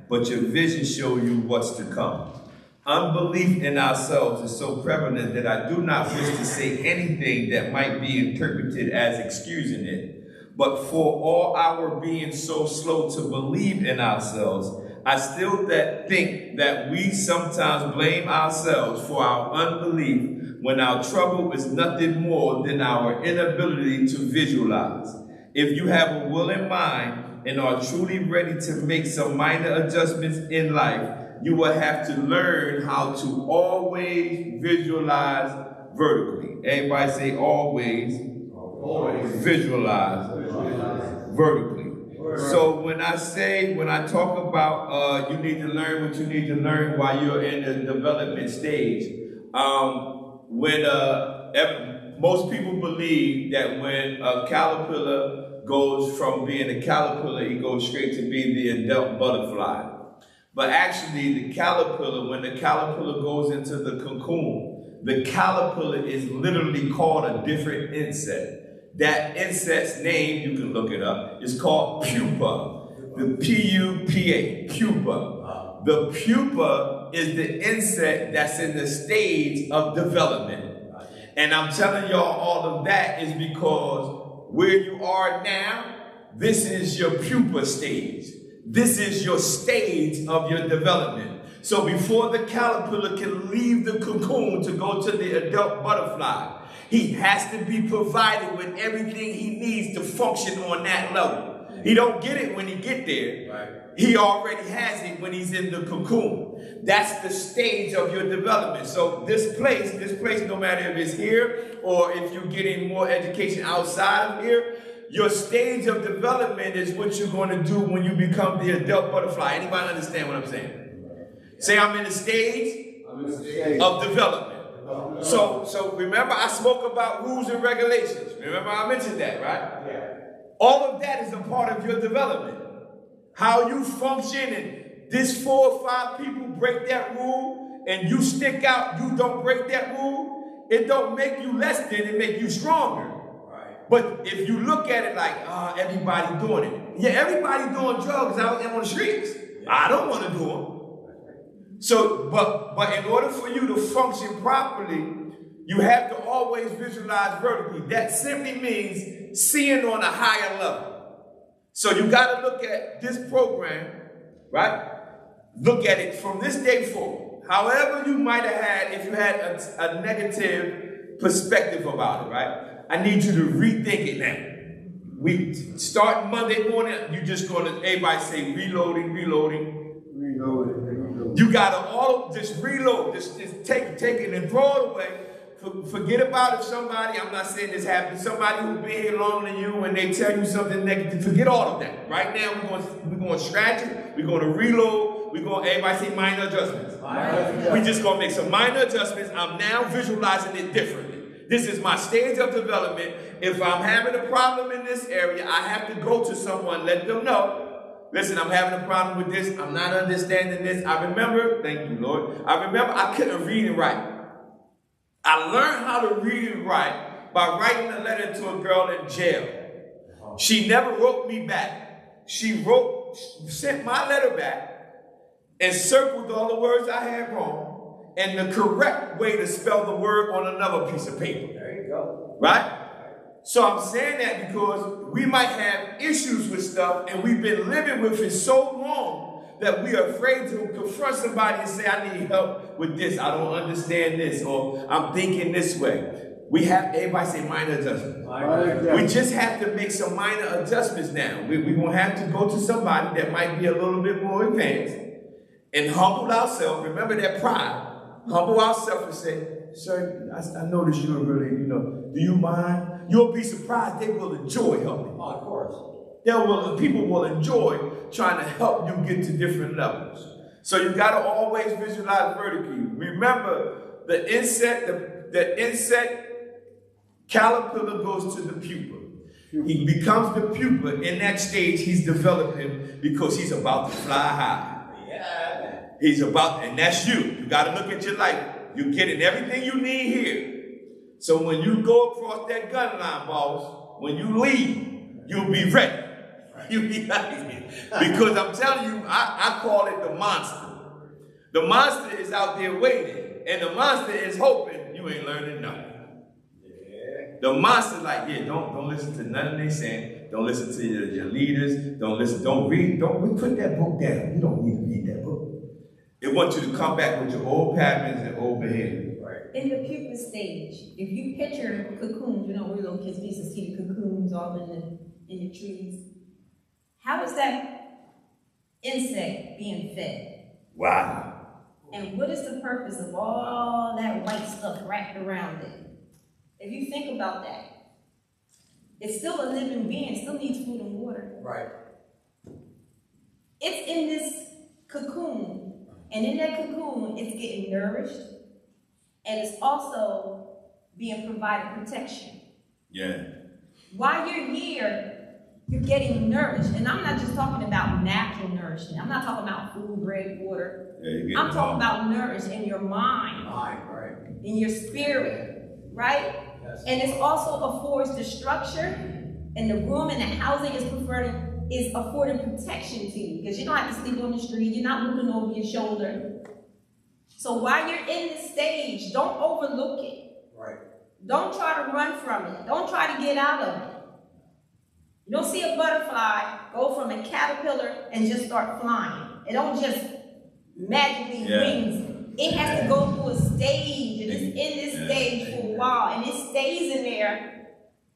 but your vision shows you what's to come. Unbelief in ourselves is so prevalent that I do not wish to say anything that might be interpreted as excusing it. But for all our being so slow to believe in ourselves, I still think that we sometimes blame ourselves for our unbelief when our trouble is nothing more than our inability to visualize. If you have a willing mind and are truly ready to make some minor adjustments in life, you will have to learn how to always visualize vertically. Everybody say always visualize vertically. So when I talk about you need to learn what you need to learn while you're in the development stage, most people believe that when a caterpillar goes from being a caterpillar, he goes straight to being the adult butterfly. But actually, the caterpillar, when the caterpillar goes into the cocoon, the caterpillar is literally called a different insect. That insect's name, you can look it up, is called pupa. The P-U-P-A, pupa. The pupa is the insect that's in the stage of development. And I'm telling y'all all of that is because where you are now, this is your pupa stage. This is your stage of your development. So before the caterpillar can leave the cocoon to go to the adult butterfly, he has to be provided with everything he needs to function on that level. He don't get it when he get there. Right. He already has it when he's in the cocoon. That's the stage of your development. So this place, no matter if it's here or if you're getting more education outside of here, your stage of development is what you're going to do when you become the adult butterfly. Anybody understand what I'm saying? Say I'm in a stage of development. So remember I spoke about rules and regulations. Remember I mentioned that, right? Yeah. All of that is a part of your development. How you function, and this 4 or 5 people break that rule and you stick out, you don't break that rule, it don't make you less than, it make you stronger. But if you look at it like, everybody doing it. Yeah, everybody doing drugs out there on the streets. I don't want to do them. So, but in order for you to function properly, you have to always visualize vertically. That simply means seeing on a higher level. So you got to look at this program, right? Look at it from this day forward. However you might have had, if you had a negative perspective about it, right? I need you to rethink it now. We start Monday morning, you're just going to, everybody say reloading. You got to just reload. Just take it and throw it away. Forget about if somebody, I'm not saying this happens, somebody who's been here longer than you and they tell you something negative, forget all of that. Right now, we're going to scratch it. We're going to reload. Everybody say minor adjustments. We're just going to make some minor adjustments. I'm now visualizing it differently. This is my stage of development. If I'm having a problem in this area, I have to go to someone, let them know. Listen, I'm having a problem with this. I'm not understanding this. I remember, thank you, Lord. I remember I couldn't read and write. I learned how to read and write by writing a letter to a girl in jail. She never wrote me back. She sent my letter back and circled all the words I had wrong and the correct way to spell the word on another piece of paper. There you go. Right? So I'm saying that because we might have issues with stuff and we've been living with it so long that we are afraid to confront somebody and say, I need help with this. I don't understand this, or I'm thinking this way. We have, everybody say minor adjustments. We just have to make some minor adjustments now. We're going to have to go to somebody that might be a little bit more advanced and humble ourselves. Remember that pride. Humble ourselves and say, sir, I noticed you're really, do you mind? You'll be surprised they will enjoy helping. Oh, of course. People will enjoy trying to help you get to different levels. So you got to always visualize vertically. Remember, the insect caterpillar goes to the pupa. He becomes the pupa. In that stage, he's developing because he's about to fly high. Yeah. And that's you. You got to look at your life. You're getting everything you need here. So when you go across that gun line, boss, when you leave, you'll be ready. You be like, because I'm telling you, I call it the monster. The monster is out there waiting, and the monster is hoping you ain't learning nothing. The monster's like, yeah, don't listen to nothing they saying. Don't listen to your leaders. Don't read. We put that book down. You don't need to read that book. It wants you to come back with your old patterns and old behavior. Right. In the pupa stage, if you picture cocoons, where little kids used to see the cocoons all in the trees. How is that insect being fed? Wow. And what is the purpose of all that white stuff wrapped around it? If you think about that, it's still a living being, still needs food and water. Right. It's in this cocoon, and in that cocoon, it's getting nourished, and it's also being provided protection. Yeah. While you're here, you're getting nourished, and I'm not just talking about natural nourishment. I'm not talking about food, bread, water. Yeah, I'm talking about nourished in your mind, Right. in your spirit, right? Yes. And it also affords the structure and the room and the housing is affording protection to you, because you don't have to sleep on the street. You're not looking over your shoulder. So while you're in this stage, don't overlook it. Right. Don't try to run from it. Don't try to get out of it. You don't see a butterfly go from a caterpillar and just start flying. It don't just magically wings. It has to go through a stage, and it's in this stage for a while, and it stays in there,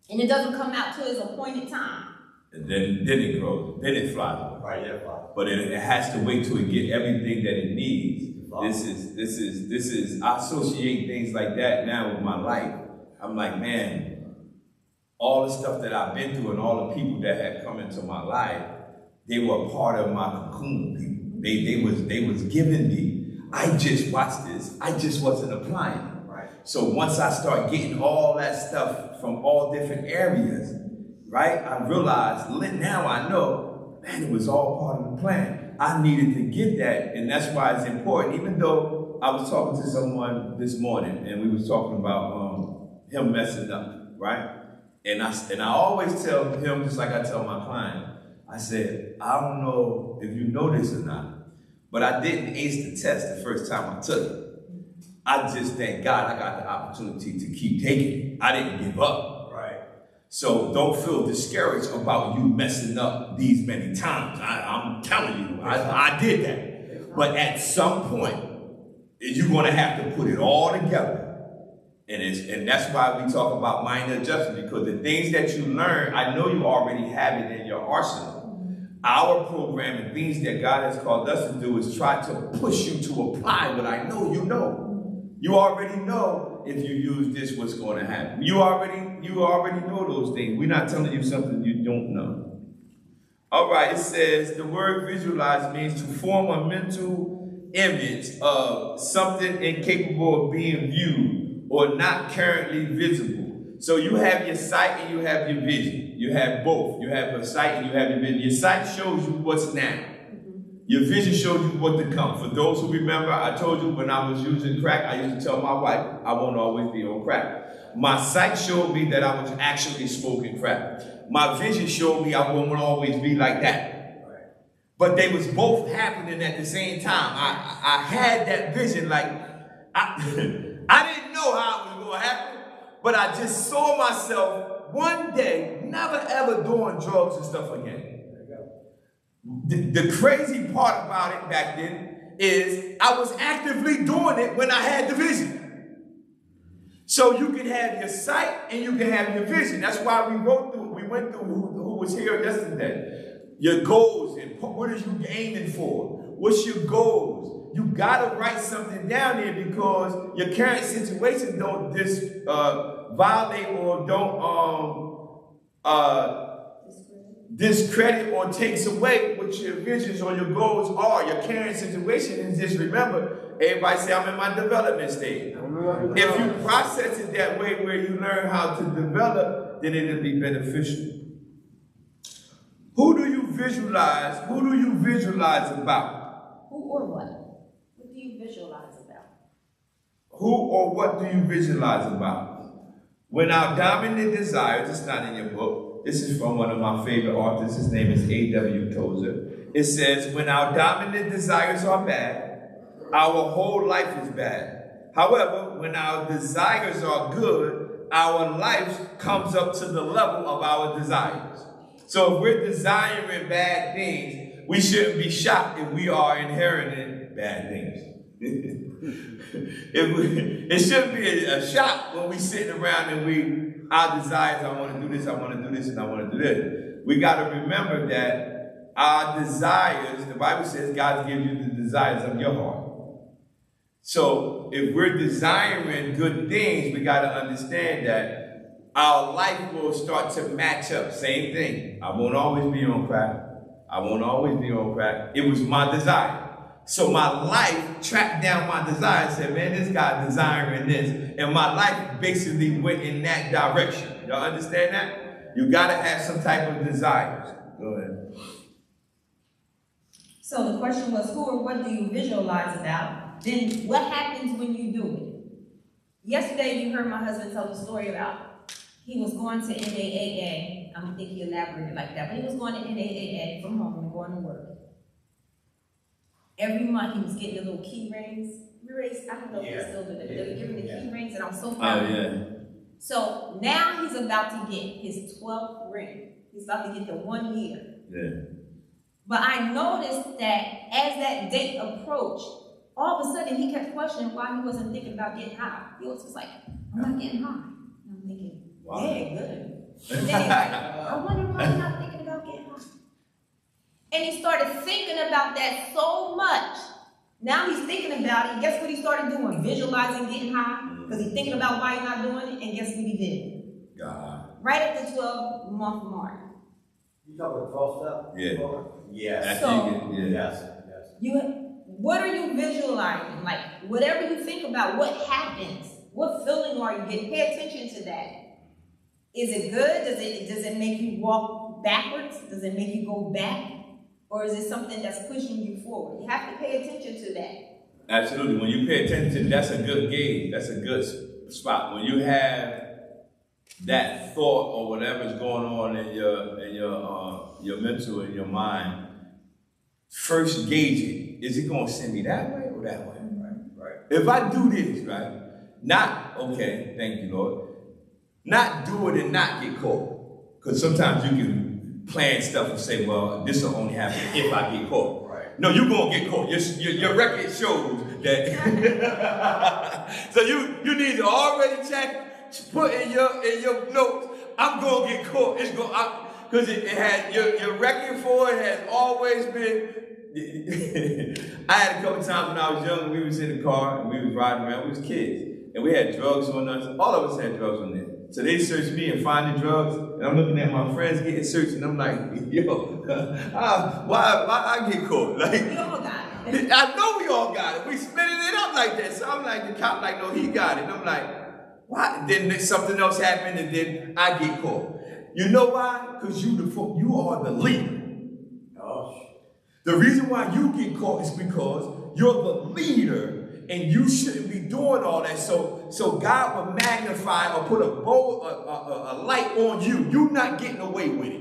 and it doesn't come out till its appointed time. And then it grows, then it flies. Right, yeah, fly. But it has to wait till it get everything that it needs. This is, I associate things like that now with my life. I'm like, man, all the stuff that I've been through and all the people that have come into my life, they were part of my cocoon people. They was giving me. I just watched this. I just wasn't applying it. Right. So once I start getting all that stuff from all different areas, right, I realized, now I know, man, it was all part of the plan. I needed to get that, and that's why it's important. Even though I was talking to someone this morning, and we was talking about him messing up, right? And I always tell him, just like I tell my client, I said, I don't know if you know this or not, but I didn't ace the test the first time I took it. I just thank God I got the opportunity to keep taking it. I didn't give up. Right. So don't feel discouraged about you messing up these many times. I'm telling you, I did that. But at some point, you're going to have to put it all together. And that's why we talk about minor adjustment, because the things that you learn, I know you already have it in your arsenal. Our program and things that God has called us to do is try to push you to apply what I know you know. You already know if you use this, what's going to happen. You already know those things. We're not telling you something you don't know. All right, it says the word visualize means to form a mental image of something incapable of being viewed or not currently visible. So you have your sight and you have your vision. You have both. You have your sight and you have your vision. Your sight shows you what's now. Your vision shows you what to come. For those who remember, I told you when I was using crack, I used to tell my wife, I won't always be on crack. My sight showed me that I was actually smoking crack. My vision showed me I won't always be like that. But they was both happening at the same time. I had that vision, like, I didn't know how it was going to happen, but I just saw myself one day never ever doing drugs and stuff again. The crazy part about it back then is I was actively doing it when I had the vision. So you can have your sight and you can have your vision. That's why we went through who was here yesterday. Your goals and what are you aiming for? What's your goals? You gotta write something down there because your current situation don't violate or don't discredit or takes away what your visions or your goals are. Your current situation is just remember, everybody say I'm in my development stage. If you process it that way where you learn how to develop, then it'll be beneficial. Who do you visualize? Who do you visualize about? Who or what? What do you visualize about? Who or what do you visualize about? When our dominant desires, it's not in your book, This is from one of my favorite authors. His name is A.W. Tozer. It says, when our dominant desires are bad, our whole life is bad. However, when our desires are good, our life comes up to the level of our desires. So if we're desiring bad things, we shouldn't be shocked if we are inheriting bad things. It shouldn't be a shock when we sitting around and our desires, I want to do this, I want to do this, and I want to do this. We got to remember that our desires, the Bible says God gives you the desires of your heart. So if we're desiring good things, we got to understand that our life will start to match up. Same thing. I won't always be on crack. I won't always be on crack. It was my desire. So my life tracked down my desire and said, man, this guy desiring this. And my life basically went in that direction. Y'all understand that? You got to have some type of desires. Go ahead. So the question was, who or what do you visualize about? Then what happens when you do it? Yesterday you heard my husband tell the story about he was going to NAAA. I don't think he elaborated like that, but he was going to NAAA from home and going to work. Every month he was getting the little key rings. I don't know if they still do that. They were giving the key rings, and I'm so proud of him. So now he's about to get his 12th ring. He's about to get the 1 year. Yeah. But I noticed that as that date approached, all of a sudden he kept questioning why he wasn't thinking about getting high. He was just like, I'm not getting high. And I'm thinking, wow. Yeah, good. And then he's like, I wonder why I'm not thinking about getting high. And he started thinking about that so much. Now he's thinking about it. Guess what he started doing? Visualizing getting high. Because he's thinking about why he's not doing it. And guess what he did? God. Right at the 12-month mark. You talking about 12 step? Yeah. Yes. So, Yes. What are you visualizing? Like, whatever you think about, what happens? What feeling are you getting? Pay attention to that. Is it good? Does it make you walk backwards? Does it make you go back? Or is it something that's pushing you forward? You have to pay attention to that. Absolutely. When you pay attention, that's a good gauge. That's a good spot. When you have that thought or whatever's going on in your mental and your mind, first gauge it. Is it going to send me that way or that way? Right. If I do this, right, not, okay, thank you, Lord, not do it and not get caught. Because sometimes you can plan stuff and say, well, this will only happen if I get caught. Right. No, you're going to get caught. Your record shows that. So you need to already put in your notes, I'm going to get caught. It's going because it had your record for it has always been. I had a couple times when I was young, we was in the car and we was riding around. We was kids and we had drugs on us. All of us had drugs on there. So they searched me and find the drugs, and I'm looking at my friends getting searched, and I'm like, yo, why I get caught? Like, We all got it. I know we all got it. We splitting it up like that. So I'm like, the cop like, no, he got it. And I'm like, why? Then something else happened, and then I get caught. You know why? Because you are the leader. The reason why you get caught is because you're the leader. And you shouldn't be doing all that. So God will magnify or put a light on you. You're not getting away with it.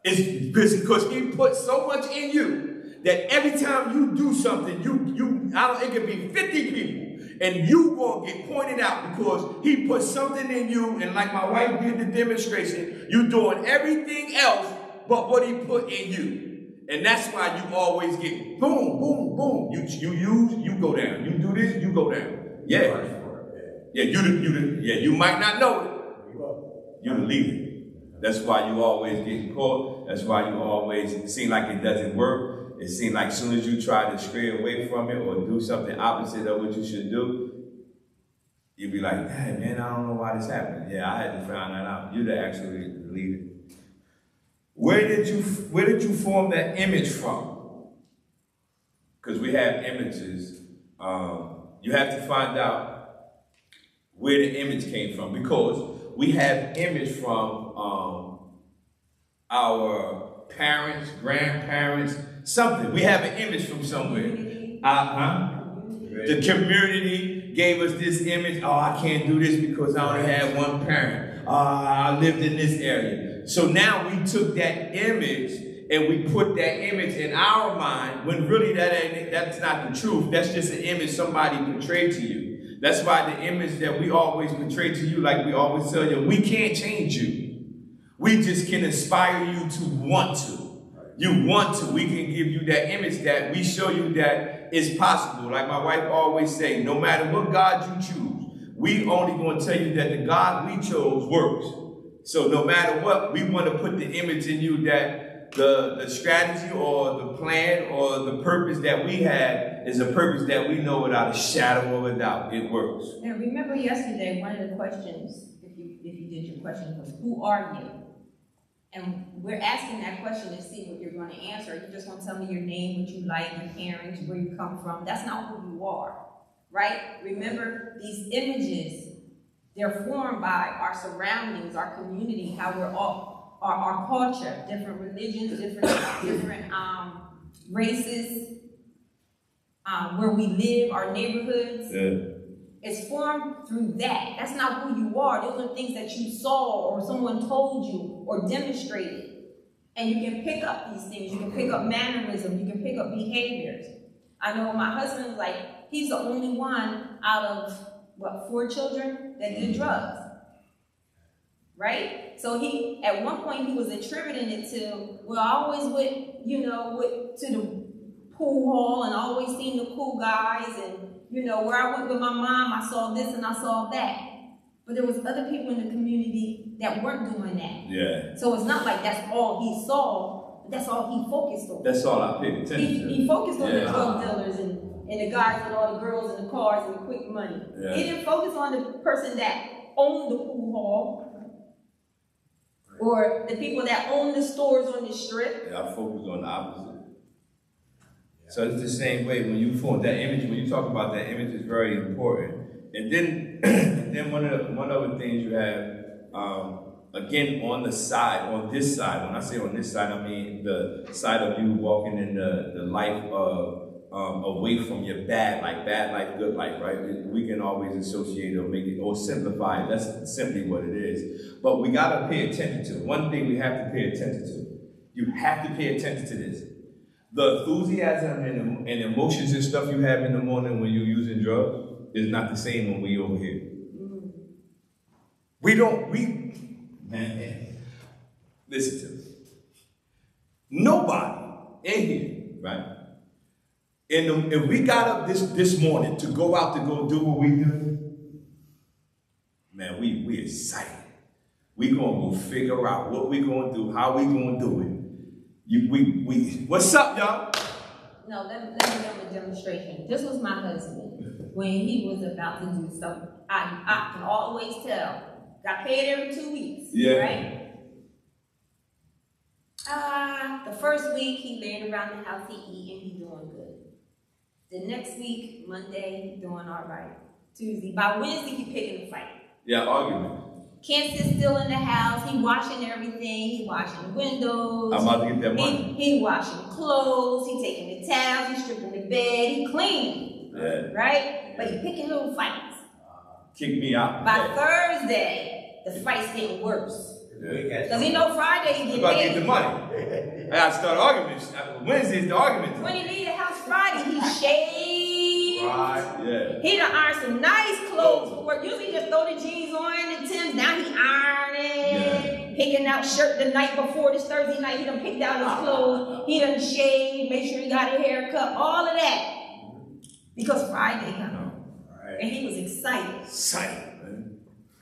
It's because He put so much in you that every time you do something, it could be 50 people, and you gonna get pointed out because He put something in you. And like my wife did the demonstration, you doing everything else but what He put in you. And that's why you always get boom, boom, boom. You go down. You do this, you go down. Yeah. You might not know it. You're the leader. That's why you always get caught. That's why you always seem like it doesn't work. It seems like as soon as you try to stray away from it or do something opposite of what you should do, you'd be like, hey man, I don't know why this happened. Yeah, I had to find that out. You're the actual leader. Where did you form that image from? Because we have images. You have to find out where the image came from, because we have image from our parents, grandparents, something. We have an image from somewhere. The community gave us this image. Oh, I can't do this because I only had one parent. I lived in this area. So now we took that image and we put that image in our mind when really that's not the truth. That's just an image somebody portrayed to you. That's why the image that we always portray to you, like we always tell you, we can't change you. We just can inspire you to want to. You want to. We can give you that image that we show you that it's possible. Like my wife always say, no matter what God you choose, we only going to tell you that the God we chose works. So no matter what, we want to put the image in you that the strategy or the plan or the purpose that we have is a purpose that we know without a shadow of a doubt. It works. Now remember yesterday, one of the questions, if you did your question, was who are you? And we're asking that question to see what you're going to answer. You just want to tell me your name, what you like, your parents, where you come from. That's not who you are, right? Remember, these images, they're formed by our surroundings, our community, how we're all, our culture, different religions, different races, where we live, our neighborhoods. Yeah. It's formed through that. That's not who you are. Those are things that you saw or someone told you or demonstrated. And you can pick up these things. You can pick up mannerisms. You can pick up behaviors. I know my husband, like, he's the only one out of, 4 children that did drugs. Right? So he, at one point, he was attributing it to, well, I always went, to the pool hall and always seen the cool guys and, where I went with my mom, I saw this and I saw that. But there was other people in the community that weren't doing that. Yeah. So it's not like that's all he saw, but that's all he focused on. That's all I paid attention to. He focused on the drug dealers and the guys with all the girls and the cars and the quick money. Yeah. He didn't focus on the person that owned the pool hall or the people that own the stores on the strip. Yeah, I focused on the opposite. So it's the same way when you form that image. When you talk about that image, is very important. And then one of the things you have again on the side, on this side. When I say on this side, I mean the side of you walking in the life of away from your bad life, good life, right? We can always associate or make it or simplify it. That's simply what it is. But we gotta pay attention to one thing. We have to pay attention to. You have to pay attention to this. The enthusiasm and emotions and stuff you have in the morning when you're using drugs is not the same when we over here. Man, listen to me. Nobody in here, right? And if we got up this morning to go out to go do what we do, man, we excited. We gonna go figure out what we gonna do, how we gonna do it. What's up, y'all? No, let me give a demonstration. This was my husband when he was about to do something. I can always tell. Got paid every 2 weeks, right? The first week he laying around the house, he eating, he doing good. The next week, Monday, he doing all right. Tuesday, by Wednesday, he picking a fight. Yeah, argument. Can't sit still in the house. He washing everything. He washing windows. I'm about to get that money. He washing clothes. He taking the towels. He stripping the bed. He cleaning. Yeah. Right? But he picking little fights. Kick me out. By Thursday, the fights getting worse. Because he know Friday he get about paid. to get the money. I gotta start arguments. Wednesday's the argument. When he leave the house Friday, he shaved. Right. Yeah. He done ironed some nice clothes for work. Usually just throw the jeans on and Tim's. Now he ironing, picking out shirt the night before this Thursday night. He done picked out his clothes. He done shaved, make sure he got a haircut, all of that. Because Friday come on. Right. And he was excited. Excited, man.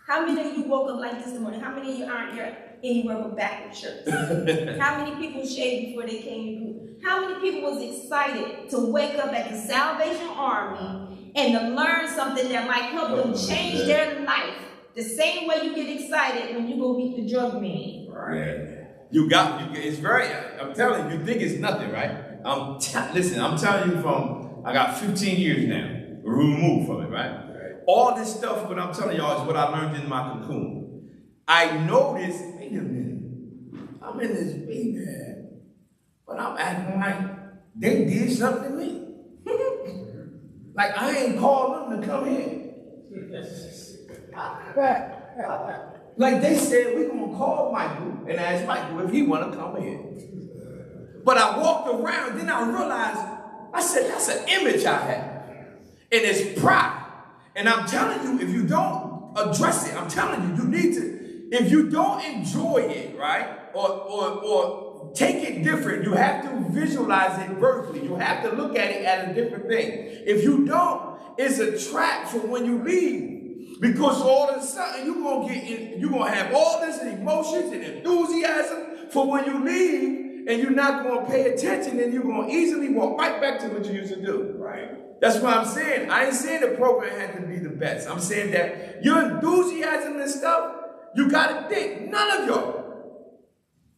How many of you woke up like this morning? How many of you aren't anywhere but backward shirts? How many people shaved before they came to group? How many people was excited to wake up at the Salvation Army and to learn something that might help them change their life? The same way you get excited when you go meet the drug man. Right. It's very, I'm telling you, you think it's nothing, right? Listen, I'm telling you I got 15 years now, removed from it, right? All this stuff, what I'm telling y'all is what I learned in my cocoon. I noticed, wait a minute, I'm in this big bag, but I'm acting like they did something to me. Like I ain't called them to come in. Like they said, we're gonna call Michael and ask Michael if he wanna come in. But I walked around, then I realized, I said, that's an image I have. And it's pride. And I'm telling you, if you don't address it, I'm telling you, you need to, if you don't enjoy it, right? Or take it different, you have to visualize it vertically. You have to look at it as a different thing. If you don't, it's a trap for when you leave. Because all of a sudden you're gonna have all this emotions and enthusiasm for when you leave. And you're not going to pay attention, and you're going to easily walk right back to what you used to do. Right. That's what I'm saying. I ain't saying the program had to be the best. I'm saying that your enthusiasm and stuff, you got to think. None of y'all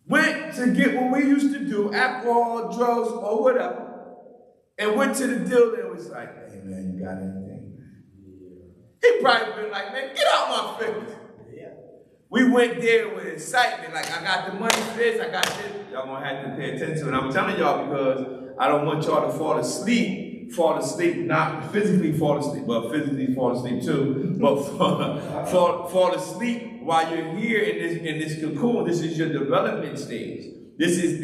went to get what we used to do, alcohol, drugs, or whatever, and went to the dealer and was like, hey, man, you got anything? He probably been like, man, get out my face. We went there with excitement, like I got the money for this, I got this. Y'all gonna have to pay attention. And I'm telling y'all because I don't want y'all to fall asleep, not physically fall asleep, but physically fall asleep too, but fall asleep while you're here in this cocoon. This is your development stage. This is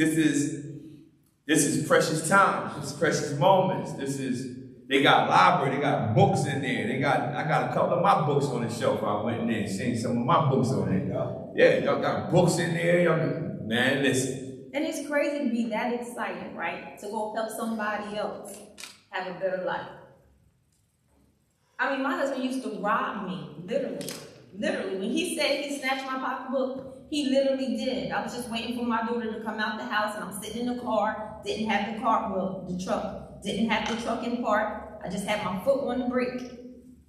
precious times, it's precious moments. They got library, they got books in there. I got a couple of my books on the shelf. I went in there and seen some of my books on there. Yeah, y'all got books in there. Man, listen. And it's crazy to be that excited, right? To go help somebody else have a better life. I mean, my husband used to rob me, literally. Literally, when he said he snatched my pocketbook, he literally did. I was just waiting for my daughter to come out the house, and I'm sitting in the car, didn't have the truck, didn't have the truck in park. I just had my foot on the brake,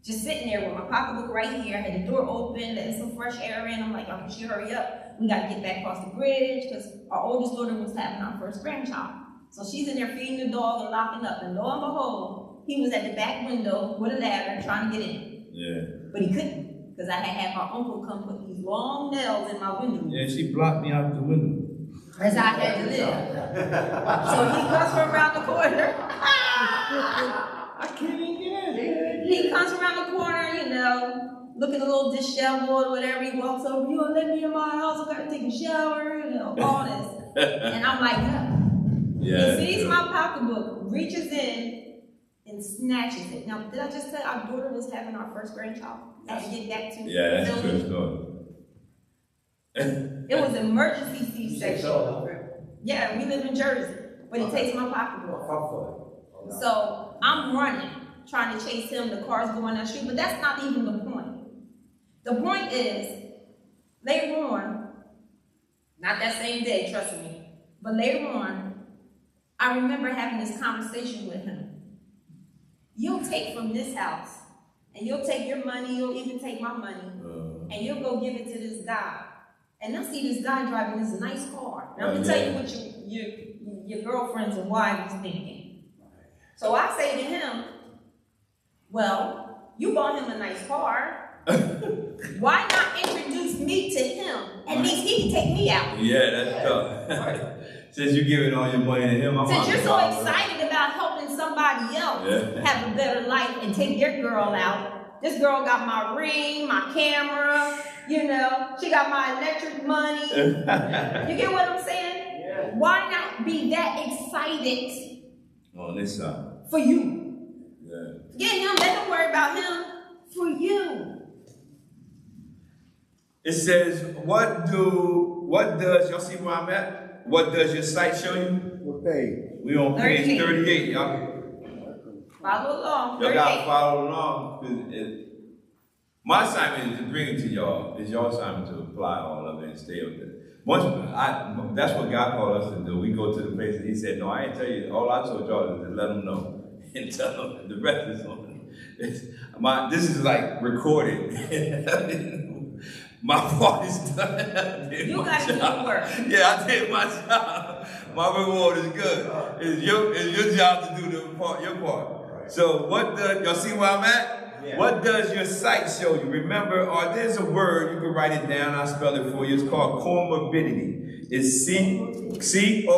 just sitting there with my pocketbook right here. I had the door open, letting some fresh air in. I'm like, oh, she hurry up. We got to get back across the bridge, because our oldest daughter was having our first grandchild. So she's in there feeding the dog and locking up, and lo and behold, he was at the back window with a ladder trying to get in. Yeah. But he couldn't, because I had my uncle come put these long nails in my window. Yeah, she blocked me out the window. Because I had to live. So he comes from around the corner. I can't even get in. He comes around the corner, you know, looking a little disheveled or whatever. He walks over, you gonna let me in my house? I gotta take a shower, you know, all this. And I'm like, yeah. He sees my pocketbook, reaches in, and snatches it. Now, did I just say our daughter was having our first grandchild? I had to get back to yeah, that's true story. It was emergency C-section. Yeah, we live in Jersey, but he takes my pocketbook. So I'm running, trying to chase him. The car's going down the street, but that's not even the point. The point is, later on, not that same day, trust me, but later on, I remember having this conversation with him. You'll take from this house, and you'll take your money, you'll even take my money, and you'll go give it to this guy. And I see this guy driving this nice car. And I'm gonna tell you what your girlfriends and wives is thinking. So I say to him, well, you bought him a nice car. Why not introduce me to him? At least he can take me out. Yeah, that's tough. Since you're giving all your money to him, since you're so excited about helping somebody else have a better life and take your girl out. This girl got my ring, my camera, you know, she got my electric money. You get what I'm saying? Yeah. Why not be that excited on this side for you? Yeah. Forget him, let him worry about him for you. It says, what does, y'all see where I'm at? What does your site show you? What page? We on page 38, y'all. Follow along. Y'all got to follow along. My assignment is to bring it to y'all. It's your assignment to apply all of it and stay with it. That's what God called us to do. We go to the place and he said, no, I ain't tell you. All I told y'all is to let them know. And tell them the rest is on. This is like recorded. My part is done. You got to do the work. Yeah, I did my job. My reward is good. It's your job to do your part. So y'all see where I'm at? Yeah. What does your site show you? Remember, there's a word, you can write it down, I'll spell it for you. It's called comorbidity. It's C-O-M-O-R-B-I-D-I-T-Y.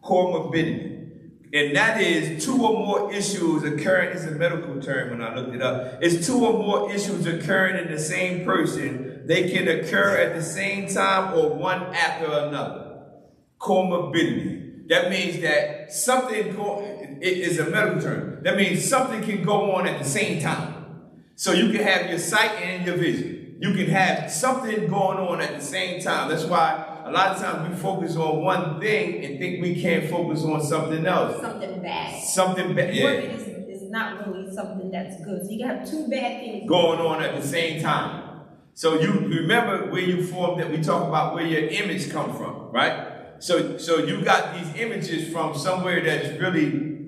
Comorbidity. And that is two or more issues occurring, it's a medical term when I looked it up. It's two or more issues occurring in the same person. They can occur at the same time or one after another. Comorbidity. That means that it is a medical term. That means something can go on at the same time. So you can have your sight and your vision. You can have something going on at the same time. That's why a lot of times we focus on one thing and think we can't focus on something else. Something bad. Something bad, yeah. Morbid is not really something that's good. So you can have two bad things going on at the same time. So you remember where you formed that we talk about where your image come from, right? So you got these images from somewhere that's really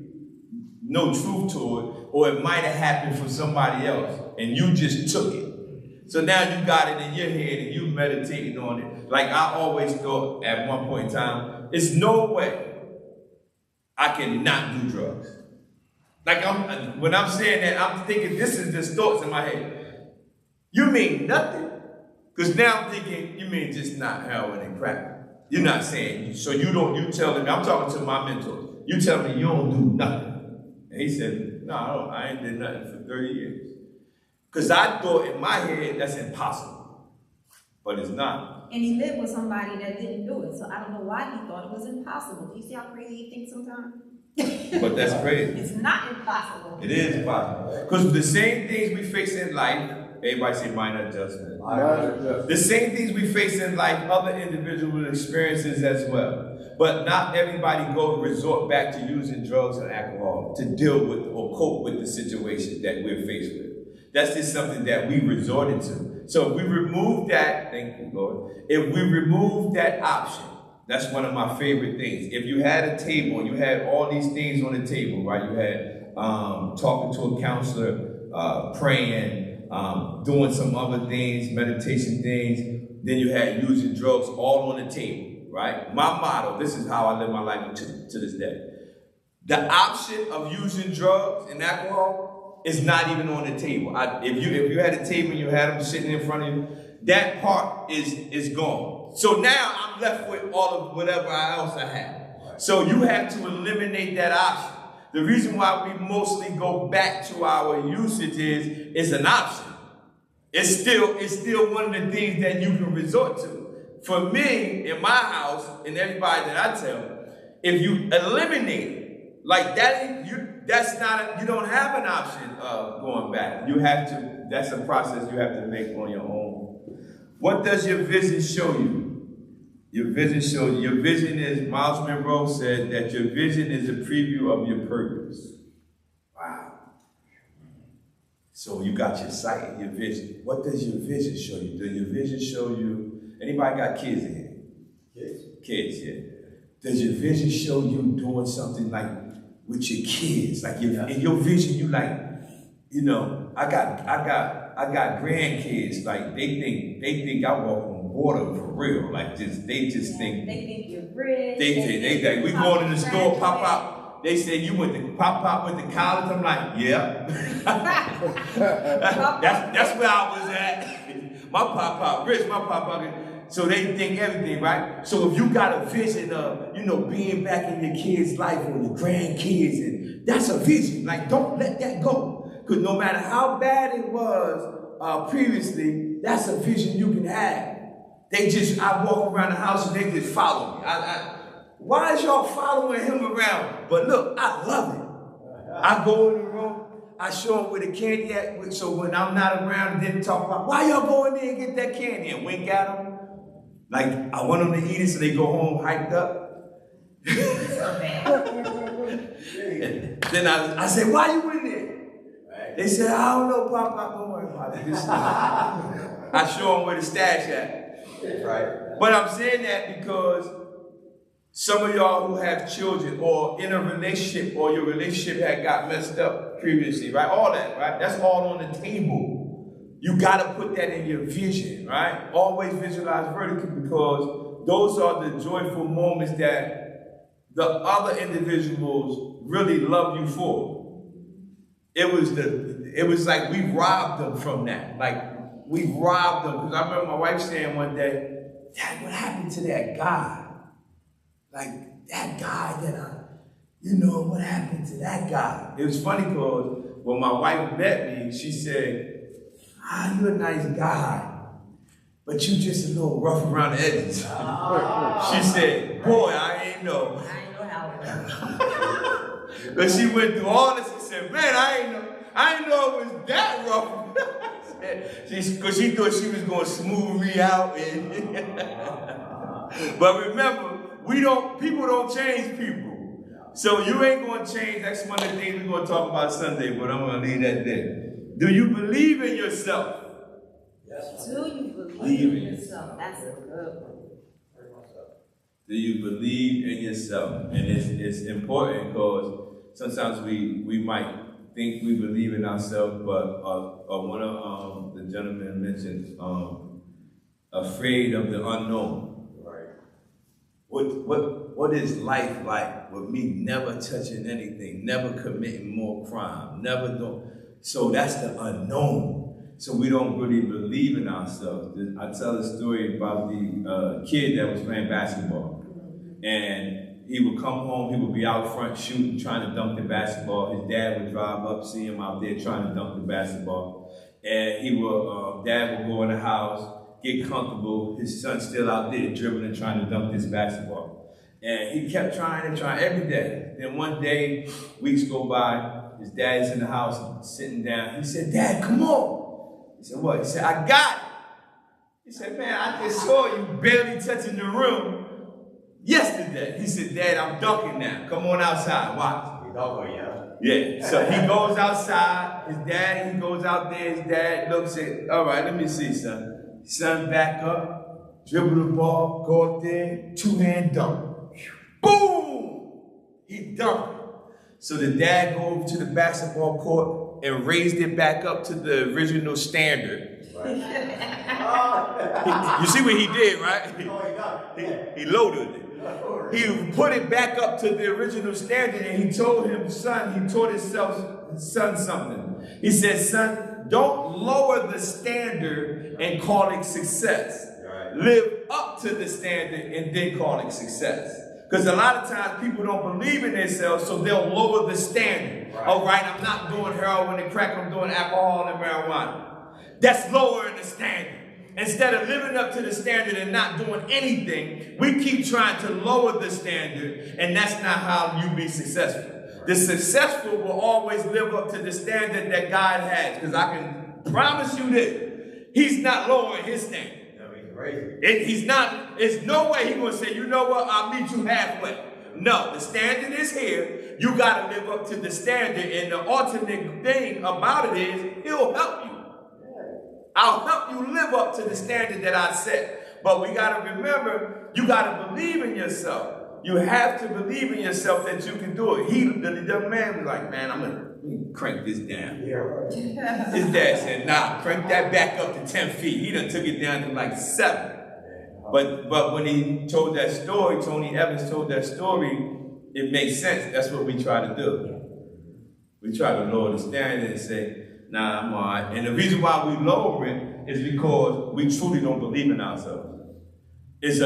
no truth to it, or it might have happened for somebody else, and you just took it. So now you got it in your head and you meditating on it. Like I always thought at one point in time, there's no way I can not do drugs. Like when I'm saying that, I'm thinking this is just thoughts in my head. You mean nothing? Because now I'm thinking, you mean just not heroin and crack. You're not saying, so you telling me, I'm talking to my mentors, you tell me you don't do nothing. And he said, no, I ain't did nothing for 30 years. Because I thought in my head, that's impossible. But it's not. And he lived with somebody that didn't do it. So I don't know why he thought it was impossible. Do you see how crazy he thinks sometimes? But that's crazy. It's not impossible. It is possible. Because the same things we face in life, everybody say minor adjustment. The same things we face in life, other individual experiences as well. But not everybody resort back to using drugs and alcohol to deal with or cope with the situation that we're faced with. That's just something that we resorted to. So if we remove that, thank you, Lord. If we remove that option, that's one of my favorite things. If you had a table and you had all these things on the table, right? You had talking to a counselor, praying, doing some other things, meditation things. Then you had using drugs all on the table, right? My motto, this is how I live my life to this day. The option of using drugs and alcohol is not even on the table. If you had a table and you had them sitting in front of you, that part is gone. So now I'm left with all of whatever else I have. So you have to eliminate that option. The reason why we mostly go back to our usage is it's an option. It's still one of the things that you can resort to. For me, in my house, and everybody that I tell, if you eliminate it, like that, you don't have an option of going back. You have to, that's a process you have to make on your own. What does your vision show you? Your vision is, Miles Monroe said that your vision is a preview of your purpose. Wow. So you got your sight and your vision. What does your vision show you? Does your vision show you, anybody got kids in here? Kids, yeah. Does your vision show you doing something like with your kids? Like in your vision, you like, you know, I got grandkids, like they think I walk on water for real. Like they just think. They think you're rich. They think we going in the store, pop out. They say you went to pop went to college. I'm like, yeah. that's where I was at. My pop rich, my pop. So they think everything, right? So if you got a vision of, you know, being back in your kids' life or your grandkids, and that's a vision. Like, don't let that go. Because no matter how bad it was previously, that's a vision you can have. I walk around the house and they just follow me. Why is y'all following him around? But look, I love it. I go in the room, I show them where the candy at, so when I'm not around, they talk about, why y'all go in there and get that candy? And wink at them. Like, I want them to eat it so they go home hyped up. Then I said, why you in there? They said, I don't know, Pop, don't worry about it. I show them where the stash at. Right. But I'm saying that because some of y'all who have children or in a relationship or your relationship had got messed up previously, right? All that, right? That's all on the table. You got to put that in your vision, right? Always visualize vertically, because those are the joyful moments that the other individuals really love you for. It was like we robbed them from that. Like, we robbed them. Because I remember my wife saying one day, Dad, what happened to that guy? Like, that guy that you know, what happened to that guy? It was funny because when my wife met me, she said, you're a nice guy, but you just a little rough around the edges. She said, boy, I ain't know. I ain't know how. But she went through all this and said, man, I ain't know it was that rough. Because she thought she was going to smooth me out. But remember, people don't change people. So you ain't going to change. That's one of the things we're going to talk about Sunday, but I'm going to leave that there. Do you believe in yourself? Yes. Do you believe in yourself? That's a good one. Do you believe in yourself? And it's important because sometimes we might think we believe in ourselves, but one of the gentlemen mentioned afraid of the unknown. Right. What is life like with me never touching anything, never committing more crime, never doing? So that's the unknown. So we don't really believe in ourselves. I tell a story about the kid that was playing basketball, and he would come home, he would be out front shooting, trying to dunk the basketball. His dad would drive up, see him out there trying to dunk the basketball. And dad would go in the house, get comfortable, his son's still out there dribbling, trying to dunk this basketball. And he kept trying every day. Then one day, weeks go by, his dad's in the house, sitting down. He said, Dad, come on. He said, what? He said, I got it. He said, man, I just saw you barely touching the rim yesterday. He said, Dad, I'm dunking now. Come on outside, watch. You don't go, yeah. Yeah, so he goes outside, he goes out there, his dad looks at, all right, let me see, son. Son back up, dribble the ball, go up there, two-hand dunk. Boom! He dunked. So the dad go over to the basketball court and raised it back up to the original standard. Right. You see what he did, right? Oh, he got it. He loaded it. He put it back up to the original standard, and he told him, son, he taught his son something. He said, son, don't lower the standard and call it success. Right. Live up to the standard and then call it success. Because a lot of times people don't believe in themselves, so they'll lower the standard. Right. All right, I'm not doing heroin and crack, I'm doing alcohol and marijuana. That's lowering the standard. Instead of living up to the standard and not doing anything, we keep trying to lower the standard, and that's not how you be successful. The successful will always live up to the standard that God has, because I can promise you this, he's not lowering his standard. He's not, there's no way he's going to say, you know what, I'll meet you halfway. No, the standard is here. You got to live up to the standard, and the ultimate thing about it is, he'll help you. I'll help you live up to the standard that I set. But we got to remember, you got to believe in yourself. You have to believe in yourself that you can do it. The young man was like, man, I'm going to crank this down. Yeah, right. His dad said, nah, crank that back up to 10 feet. He done took it down to like 7. But when he told that story, Tony Evans told that story, it makes sense. That's what we try to do. We try to lower the standard and say, nah, I'm all right. And the reason why we lower it is because we truly don't believe in ourselves. It's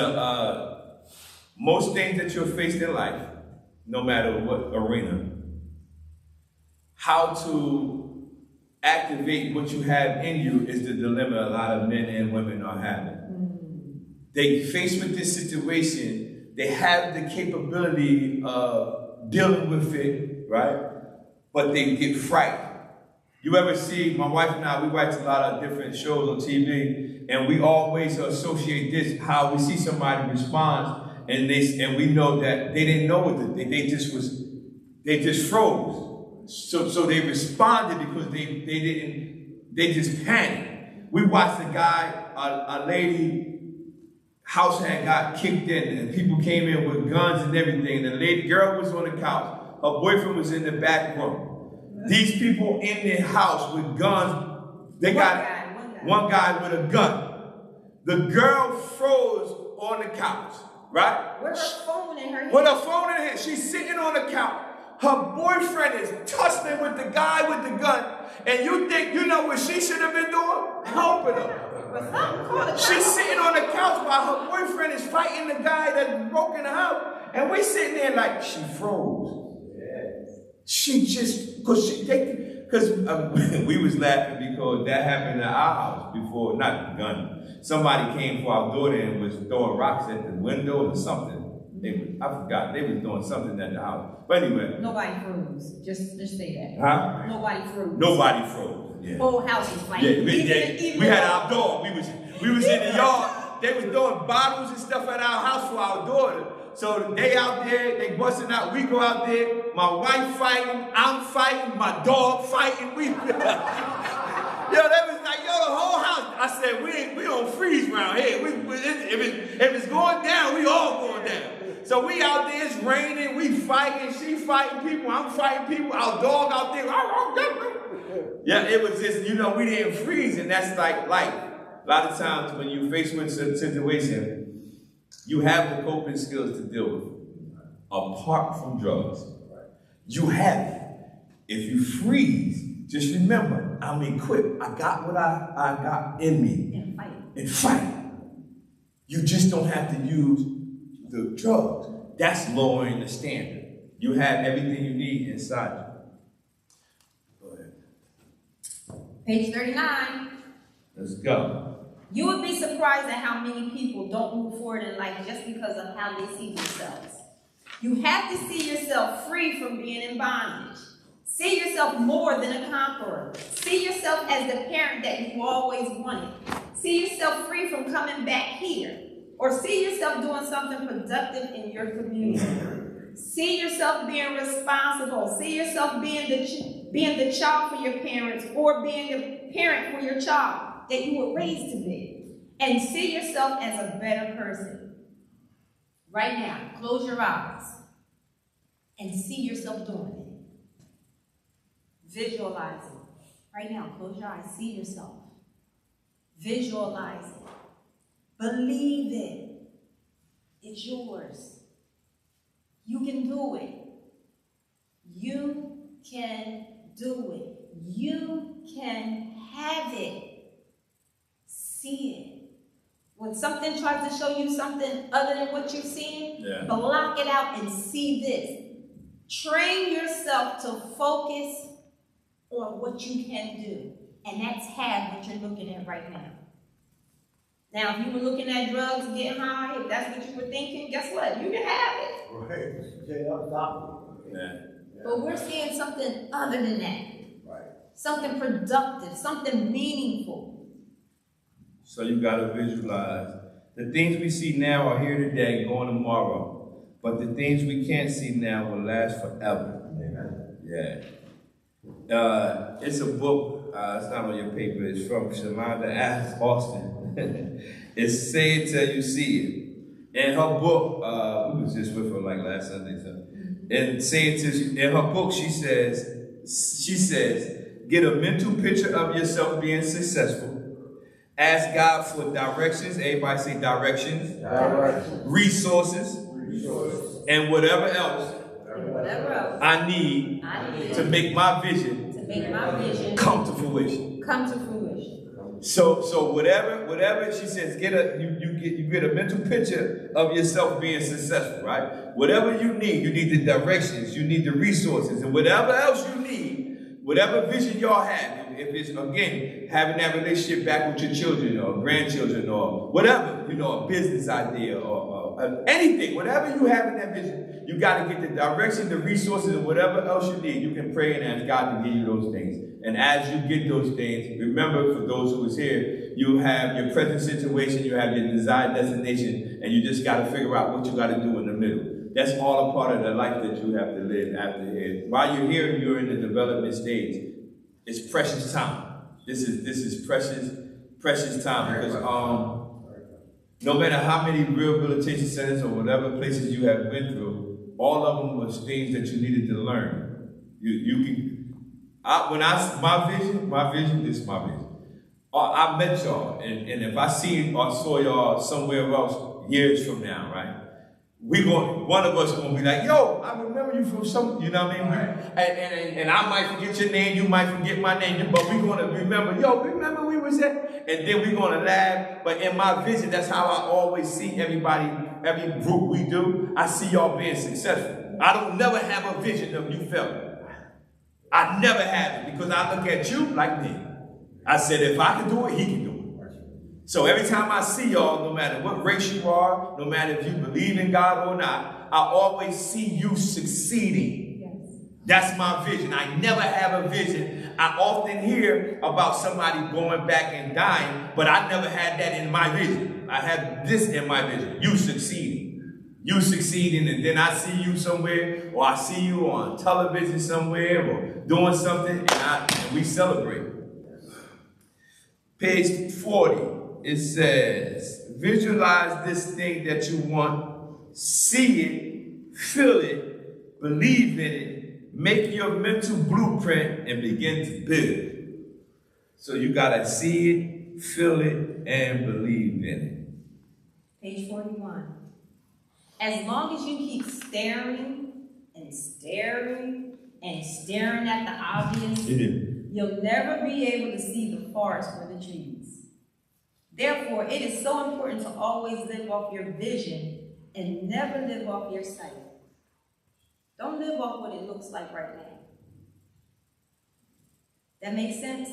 most things that you're faced in life, no matter what arena, how to activate what you have in you is the dilemma a lot of men and women are having. They faced with this situation, they have the capability of dealing with it, right? But they get frightened. You ever see, my wife and I, we watch a lot of different shows on TV, and we always associate this, how we see somebody respond, and we know that they didn't know what they just froze. So they responded because they just panicked. We watched a guy, a lady, house had got kicked in, and people came in with guns and everything, and the girl was on the couch, her boyfriend was in the back room. These people in their house with guns, they got one guy with a gun. The girl froze on the couch, right? With her phone in her hand. With her phone in her hand. She's sitting on the couch. Her boyfriend is tussling with the guy with the gun. And you think, you know what she should have been doing? Helping her. She's sitting on the couch while her boyfriend is fighting the guy that broke in the house. And we sitting there like, she froze. She just, because we was laughing because that happened at our house before, not the gun. Somebody came for our daughter and was throwing rocks at the window or something. I forgot, they was doing something at the house. But anyway. Nobody froze. Just say that. Huh? Nobody froze. Nobody froze. Yeah. Whole house was like. Yeah, we had our dog. We was in the yard. They was throwing bottles and stuff at our house for our daughter. So they out there, they busting out. We go out there. My wife fighting. I'm fighting. My dog fighting. Yo, that was like, yo, the whole house. I said, we don't freeze around here. If it's going down, we all going down. So we out there, it's raining, we fighting, she fighting people, I'm fighting people, our dog out there. Yeah, it was just, we didn't freeze, and that's like life. A lot of times when you face with a situation, you have the coping skills to deal with it, apart from drugs. You have it. If you freeze, just remember, I'm equipped. I got what I got in me. And fight. You just don't have to use the drugs. That's lowering the standard. You have everything you need inside you. Go ahead. Page 39. Let's go. You would be surprised at how many people don't move forward in life just because of how they see themselves. You have to see yourself free from being in bondage. See yourself more than a conqueror. See yourself as the parent that you always wanted. See yourself free from coming back here. Or see yourself doing something productive in your community. See yourself being responsible. See yourself being the child for your parents, or being the parent for your child that you were raised to be. And see yourself as a better person. Right now, close your eyes and see yourself doing it. Visualize it. Right now, close your eyes. See yourself. Visualize it. Believe it. It's yours. You can do it. You can do it. You can have it. See it. When something tries to show you something other than what you're seeing, block it out and see this. Train yourself to focus on what you can do. And that's have what you're looking at right now. Now, if you were looking at drugs and getting high, if that's what you were thinking, guess what? You can have it. Yeah. But we're seeing something other than that. Right. Something productive, something meaningful. So you got to visualize. The things we see now are here today, going tomorrow. But the things we can't see now will last forever. Amen. Yeah. It's a book. It's not on your paper. It's from Shamanda Austin. It's Say It Till You See It. In her book, we was just with her like last Sunday. And Say It Till You. In her book, she says, get a mental picture of yourself being successful. Ask God for directions. Everybody say directions. Resources. And whatever else I need to make my vision come to fruition. So whatever she says, you get a mental picture of yourself being successful, right? Whatever you need the directions, you need the resources, and whatever else you need, whatever vision y'all have, if it's again having that relationship back with your children or grandchildren or whatever, a business idea or anything, whatever you have in that vision, you got to get the direction, the resources, and whatever else you need. You can pray and ask God to give you those things. And as you get those things, remember, for those who was here, you have your present situation, you have your desired destination, and you just got to figure out what you got to do in the middle. That's all a part of the life that you have to live after here. While you're here, you're in the development stage. It's precious time. This is precious time, because no matter how many rehabilitation centers or whatever places you have been through, all of them was things that you needed to learn. My vision, this is my vision. I met y'all, and if I see or saw y'all somewhere else years from now, right? One of us gonna be like, yo, I remember you from some, you know what I mean? And I might forget your name, you might forget my name, but we're gonna remember, remember we was there? And then we're gonna laugh. But in my vision, that's how I always see everybody, every group we do, I see y'all being successful. I don't never have a vision of you failing. I never have it because I look at you like me. I said, if I can do it, he can do it. So every time I see y'all, no matter what race you are, no matter if you believe in God or not, I always see you succeeding. Yes. That's my vision. I never have a vision. I often hear about somebody going back and dying, but I never had that in my vision. I had this in my vision. You succeeding. You succeeding, and then I see you somewhere, or I see you on television somewhere, or doing something, and we celebrate. Page 40. It says, visualize this thing that you want, see it, feel it, believe in it, make your mental blueprint, and begin to build. So you gotta see it, feel it, and believe in it. Page 41. As long as you keep staring and staring and staring at the obvious, you'll never be able to see the forest for the trees. Therefore, it is so important to always live off your vision and never live off your sight. Don't live off what it looks like right now. That makes sense?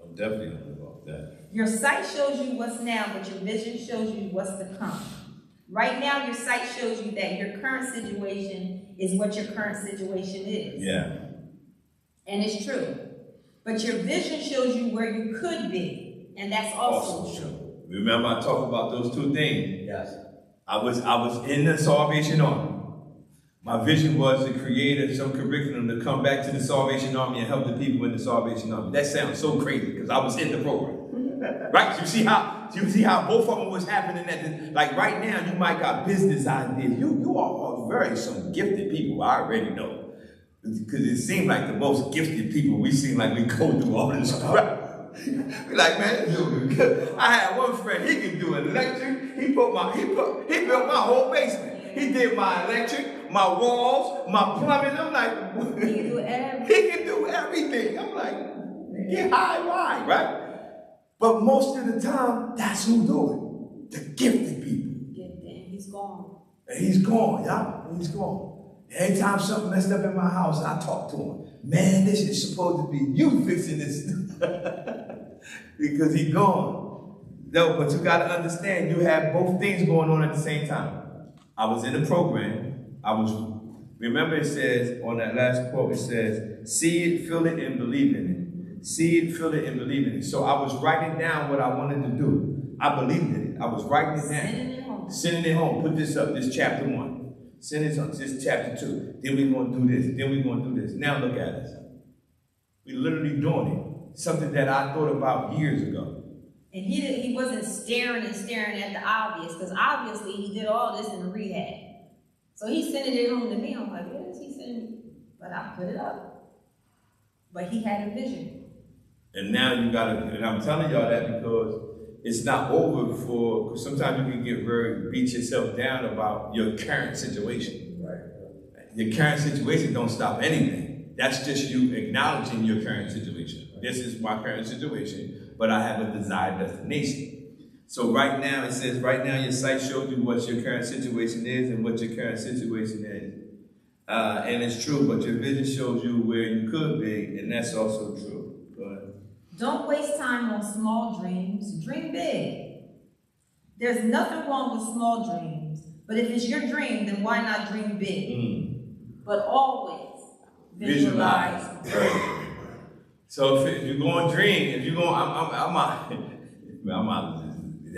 I'm definitely gonna live off that. Your sight shows you what's now, but your vision shows you what's to come. Right now, your sight shows you that your current situation is what your current situation is. Yeah. And it's true. But your vision shows you where you could be. And that's also true. Remember I talked about those two things. Yes. I was in the Salvation Army. My vision was to create some curriculum to come back to the Salvation Army and help the people in the Salvation Army. That sounds so crazy because I was in the program. Right? You see how both of them was happening like right now you might got business ideas. You are very some gifted people, I already know. Because it seemed like the most gifted people, we seem like we go through all this crap. We're like, man, this dude good. I had one friend, he could do electric. He built my whole basement. He did my electric, my walls, my plumbing. I'm like, he can do everything. He can do everything. I'm like, get high line, right? But most of the time, that's who do it. The gifted people. And he's gone. And he's gone, yeah. He's gone. Anytime something messed up in my house, I talk to him. Man, this is supposed to be you fixing this. Because he's gone. No, but you got to understand, you have both things going on at the same time. I was in the program. Remember it says, on that last quote, it says, see it, feel it, and believe in it. See it, feel it, and believe in it. So I was writing down what I wanted to do. I believed in it. I was writing it down. Sending it home. Put this up, this chapter 1. Send it on this chapter 2. Then we're going to do this. Then we're going to do this. Now look at us. We're literally doing it. Something that I thought about years ago. And he wasn't staring and staring at the obvious, because obviously he did all this in the rehab. So he's sending it home to me. I'm like, what is he sending? But I put it up. But he had a vision. And now you got to, and I'm telling y'all that because it's not over because sometimes you can get beat yourself down about your current situation. Right. Your current situation don't stop anything. That's just you acknowledging your current situation. This is my current situation, but I have a desired destination. So right now, it says, right now your sight shows you what your current situation is and what your current situation is. And it's true, but your vision shows you where you could be, and that's also true. Go ahead. Don't waste time on small dreams. Dream big. There's nothing wrong with small dreams, but if it's your dream, then why not dream big? But always visualize. So if you're going to dream, if you're going, I'm out to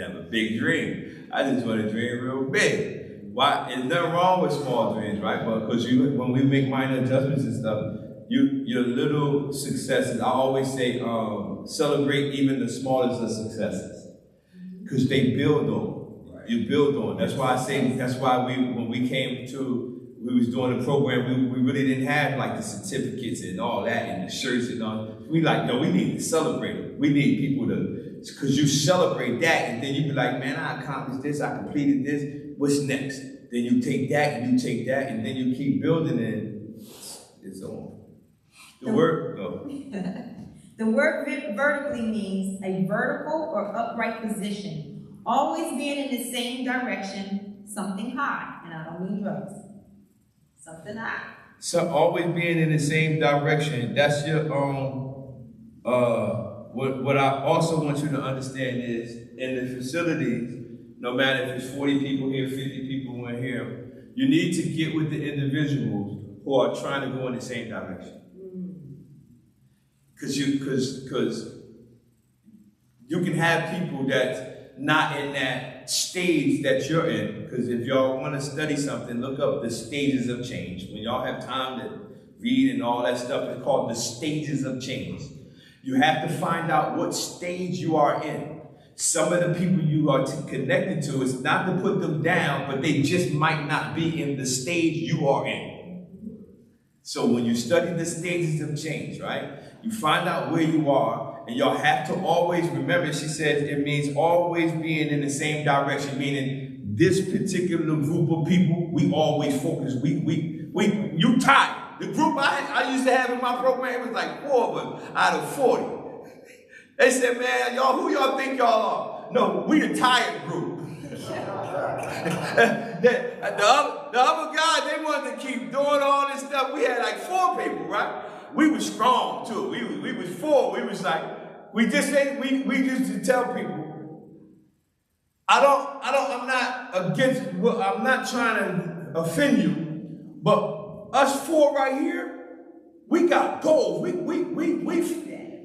have a big dream. I just want to dream real big. Why? There's nothing wrong with small dreams, right? But because when we make minor adjustments and stuff, your little successes, I always say, celebrate even the smallest of successes, because they build on. You build on. That's why I say. That's why when we was doing the program, we really didn't have like the certificates and all that and the shirts and all. We need to celebrate it. We need people to, because you celebrate that and then you be like, man, I accomplished this, I completed this, what's next? Then you take that and you take that and then you keep building it. It's on. The word vertically means a vertical or upright position, always being in the same direction, something high, and I don't mean drugs. Something high. So always being in the same direction. That's your what I also want you to understand is in the facilities, no matter if it's 40 people here, 50 people in here, you need to get with the individuals who are trying to go in the same direction. Because you can have people that's not in that stage that you're in. Because if y'all want to study something, look up the stages of change. When y'all have time to read and all that stuff, it's called the stages of change. You have to find out what stage you are in. Some of the people you are connected to, is not to put them down, but they just might not be in the stage you are in. So when you study the stages of change, right, you find out where you are, and y'all have to always remember, she says, it means always being in the same direction, meaning this particular group of people, we always focus. You tired. The group I used to have in my program was like 4 of us out of 40. They said, man, y'all, who y'all think y'all are? No, we the tired group. the other guys, they wanted to keep doing all this stuff. We had like 4 people, right? We was strong too. We was 4. We was like, we used to tell people, I'm not trying to offend you, but us 4 right here, we got goals.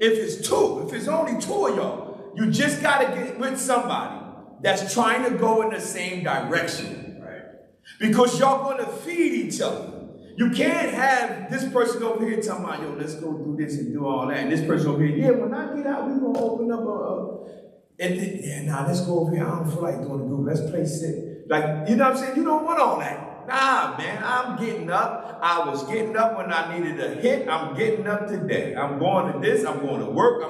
If it's 2, if it's only 2 of y'all, you just got to get with somebody that's trying to go in the same direction, right? Because y'all going to feed each other. You can't have this person over here talking about, yo, let's go do this and do all that. And this person over here, yeah, when I get out, we're going to open up let's go over here. I don't feel like doing a group. Let's play sick. Like, you know what I'm saying? You don't want all that. Nah, man, I'm getting up. I was getting up when I needed a hit. I'm getting up today. I'm going to this. I'm going to work.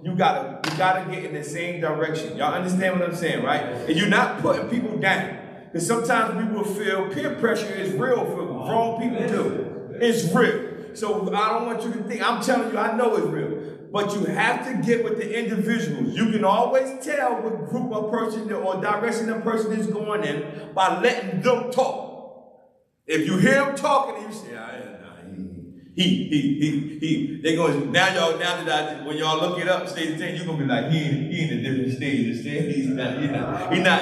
You gotta get in the same direction. Y'all understand what I'm saying, right? And you're not putting people down. Because sometimes we will feel peer pressure is real for grown people too. It's real. So I don't want you to think, I'm telling you, I know it's real. But you have to get with the individuals. You can always tell what group or person or direction a person is going in by letting them talk. If you hear him talking, you say, they going now when y'all look it up, stage 10, you're gonna be like, he in a different stage. He's not in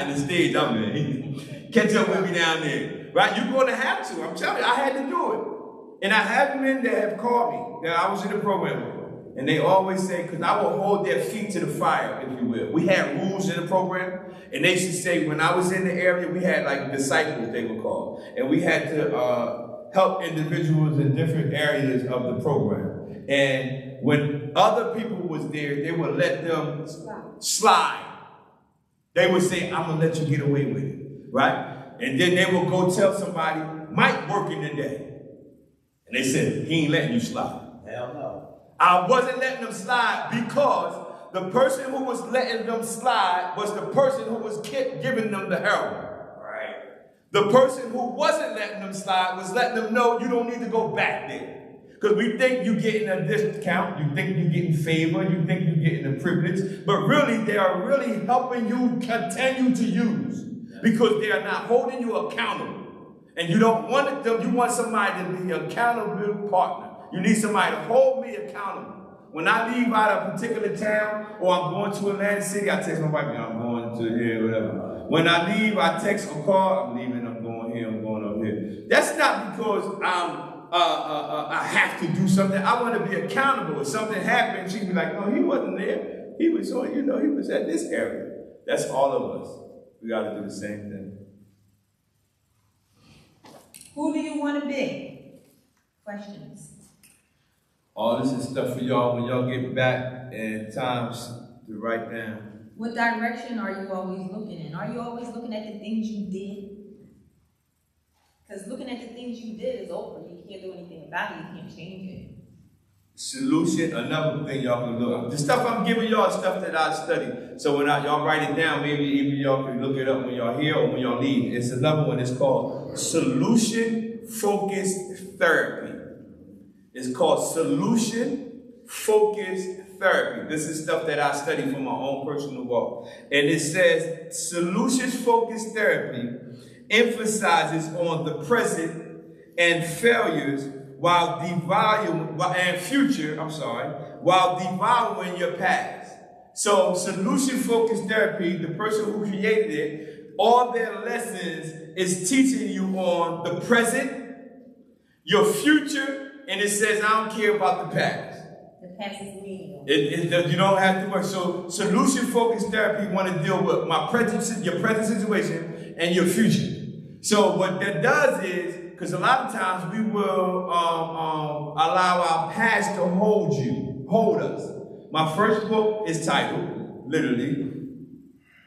the stage I'm in. Catch up with me down there. Right? You're gonna have to. I'm telling you, I had to do it. And I have men that have called me, that I was in the program with. And they always say, because I will hold their feet to the fire, if you will. We had rules in the program, and they used to say, when I was in the area, we had like disciples, they were called. And we had to help individuals in different areas of the program. And when other people was there, they would let them slide. They would say, I'm going to let you get away with it, right? And then they would go tell somebody, Mike working today. And they said, he ain't letting you slide. Hell no. I wasn't letting them slide because the person who was letting them slide was the person who was giving them the heroin. Right. The person who wasn't letting them slide was letting them know you don't need to go back there. Because we think you're getting a discount, you think you're getting favor, you think you're getting a privilege, but really they are really helping you continue to use because they are not holding you accountable. And you don't want them, you want somebody to be an accountable partner. You need somebody to hold me accountable. When I leave out of a particular town or I'm going to Atlantic City, I text my wife, I'm going to here, whatever. When I leave, I text or call, I'm leaving, I'm going here, I'm going over here. That's not because I have to do something. I want to be accountable. If something happened, she can be like, no, he wasn't there. He was on, he was at this area. That's all of us. We got to do the same thing. Who do you want to be? Questions. All this is stuff for y'all when y'all get back and times to write down. What direction are you always looking in? Are you always looking at the things you did? Because looking at the things you did is over. You can't do anything about it. You can't change it. Solution, another thing y'all can look up. The stuff I'm giving y'all is stuff that I study. So when y'all write it down, maybe even y'all can look it up when y'all here or when y'all leave. It's another one. It's called solution-focused therapy. It's called solution-focused therapy. This is stuff that I study from my own personal walk. And it says solutions-focused therapy emphasizes on the present and failures while devaluing while devouring your past. So solution-focused therapy, the person who created it, all their lessons is teaching you on the present, your future, and it says, I don't care about the past. The past is meaningless. You don't have to work. So solution-focused therapy want to deal with your present situation and your future. So what that does is, because a lot of times we will allow our past to hold us. My first book is titled, literally,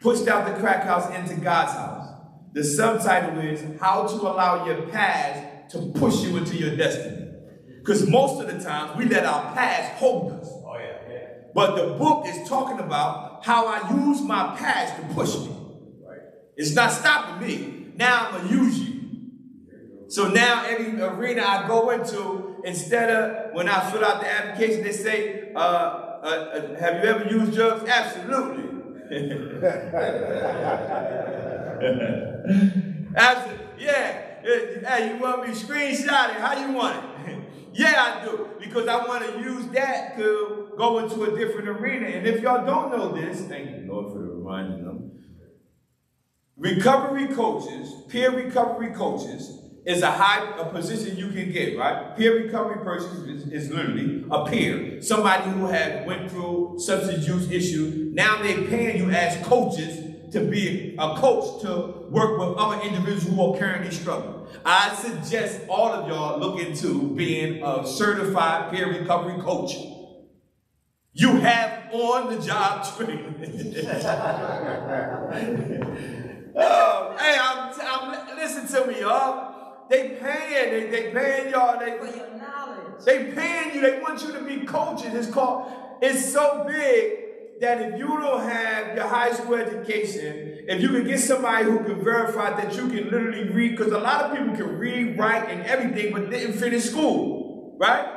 Pushed Out the Crack House into God's House. The subtitle is How to Allow Your Past to Push You into Your Destiny. Because most of the times we let our past hold us. Oh, yeah. But the book is talking about how I use my past to push me. Right. It's not stopping me. Now I'm going to use you. So now every arena I go into, instead of when I fill out the application, they say, have you ever used drugs? Absolutely. Absolutely. Yeah. Hey, you want me to screenshot it? How you want it? Yeah, I do. Because I want to use that to go into a different arena. And if y'all don't know this, thank you, Lord, for reminding them. Recovery coaches, peer recovery coaches, is a position you can get, right? Peer recovery person is literally a peer. Somebody who had went through substance use issue. Now they're paying you as coaches to be a coach to work with other individuals who are currently struggling. I suggest all of y'all look into being a certified peer recovery coach. You have on-the-job training. Hey, listen to me, y'all. They paying y'all. For your knowledge. They paying you. They want you to be coaches. It's so big that if you don't have your high school education, if you can get somebody who can verify that you can literally read, because a lot of people can read, write, and everything, but didn't finish school, right?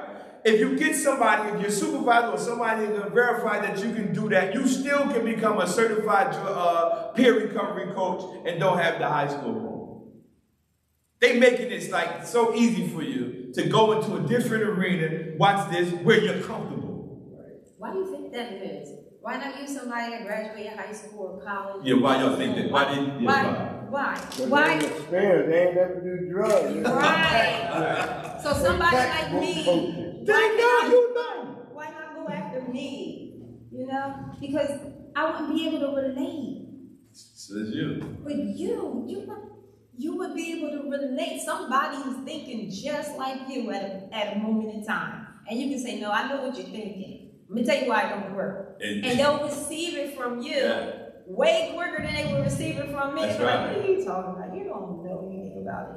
If you get somebody, if your supervisor or somebody can verify that you can do that, you still can become a certified peer recovery coach and don't have the high school program. They making it like so easy for you to go into a different arena, watch this, where you're comfortable. Why do you think that is? Why not use somebody that graduated high school or college? Yeah, why y'all think that? Why? Why? Experience, they ain't never do drugs. Right. So somebody like me, why not go after me? You know? Because I wouldn't be able to relate. So it's you. But you would be able to relate. Somebody who's thinking just like you at a moment in time. And you can say, no, I know what you're thinking. Let me tell you why it don't work. And they'll receive it from you way quicker than they will receive it from me. That's right. right. Like, what are you talking about? You don't know anything about it.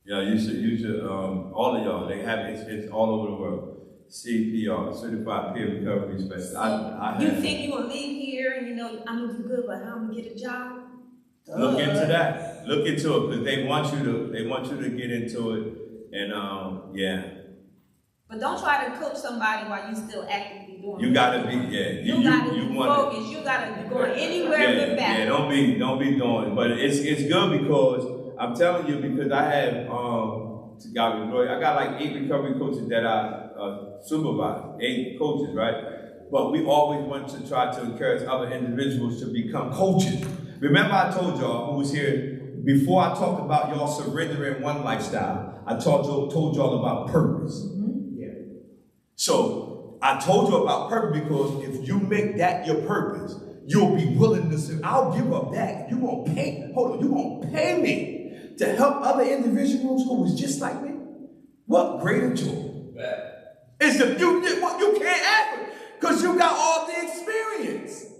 Yeah, you should, all of y'all, they have it, it's all over the world. CPR, Certified Peer Recovery Specialist. You think you're going to leave here and you know, I'm going to do good, but how am I going to get a job? Look into that. Look into it, because they want you to get into it, and yeah. But don't try to coach somebody while you still actively doing it. You gotta be, You gotta be focused. You gotta be going anywhere with that. Yeah, don't be doing it. But it's good because I'm telling you, because I have to God be glory, I got like 8 recovery coaches that I supervise, 8 coaches, right? But we always want to try to encourage other individuals to become coaches. Remember I told y'all who was here before I talked about y'all surrendering one lifestyle, I told y'all about purpose. Mm-hmm. Yeah. So I told you about purpose because if you make that your purpose, you'll be willing to say, I'll give up that. You won't pay me to help other individuals who was just like me. What greater joy? It's you can't ask it because you got all the experience.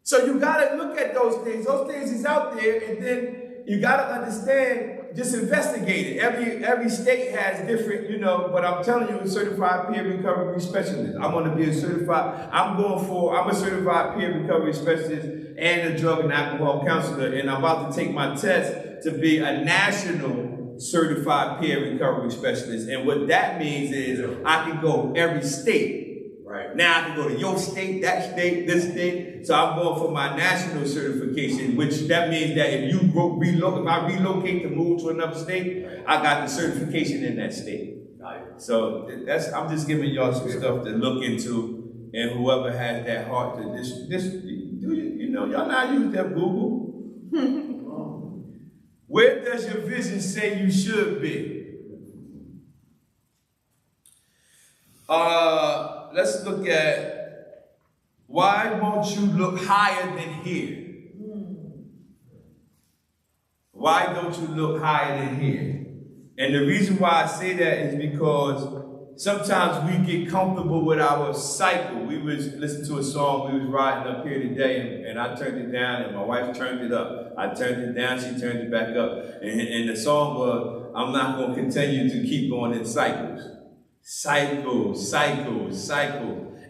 So you gotta look at those things. Those things is out there, and then you gotta understand. Just investigate it. Every state has different, but I'm telling you, a certified peer recovery specialist. I want to be a certified. I'm a certified peer recovery specialist and a drug and alcohol counselor, and I'm about to take my test to be a national certified peer recovery specialist. And what that means is I can go every state Right. Now I can go to your state, that state, this state. So I'm going for my national certification, which that means that if if I relocate to move to another state, I got the certification in that state. So I'm just giving y'all some stuff to look into, and whoever has that heart to y'all not use that Google. Where does your vision say you should be? Let's look at, why won't you look higher than here? Why don't you look higher than here? And the reason why I say that is because sometimes we get comfortable with our cycle. We was listening to a song, we was riding up here today, and I turned it down, and my wife turned it up. I turned it down, she turned it back up. And the song was, I'm not going to continue to keep going in cycles. Cycle.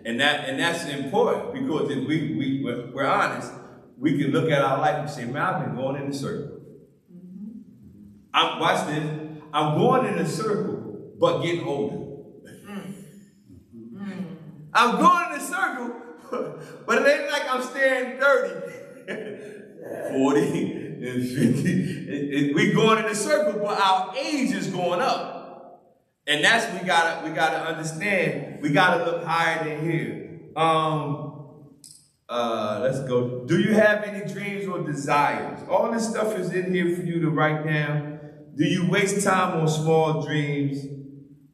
And that's important, because if we're honest, we can look at our life and say, man, I've been going in a circle. Watch this. I'm going in a circle, but getting older. I'm going in a circle, but it ain't like I'm staying 30, 40, and 50. We going in a circle, but our age is going up. And that's we gotta understand. We gotta look higher than here. Let's go. Do you have any dreams or desires? All this stuff is in here for you to write down. Do you waste time on small dreams?